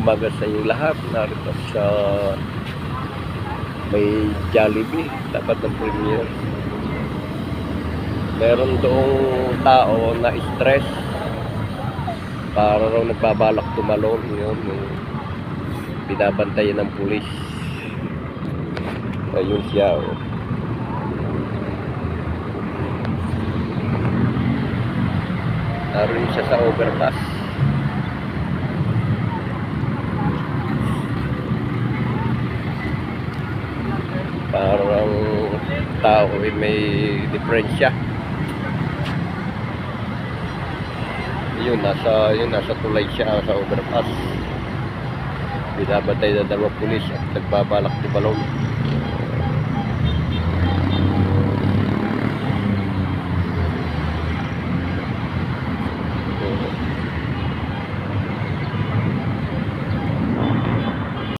umaga sa inyo lahat. Narito sa may Jollibee, tapat ng Premier. Meron doong tao na stress para raw nagbabalak tumalon. Yun, yung binabantayan ng pulis. Ayun siya, oh. Naroon siya sa overpass. Parang tao may diferensya. Yun, nasa tulay siya sa overpass. Binabantay na dalawang pulis at nagbabalak tumalon.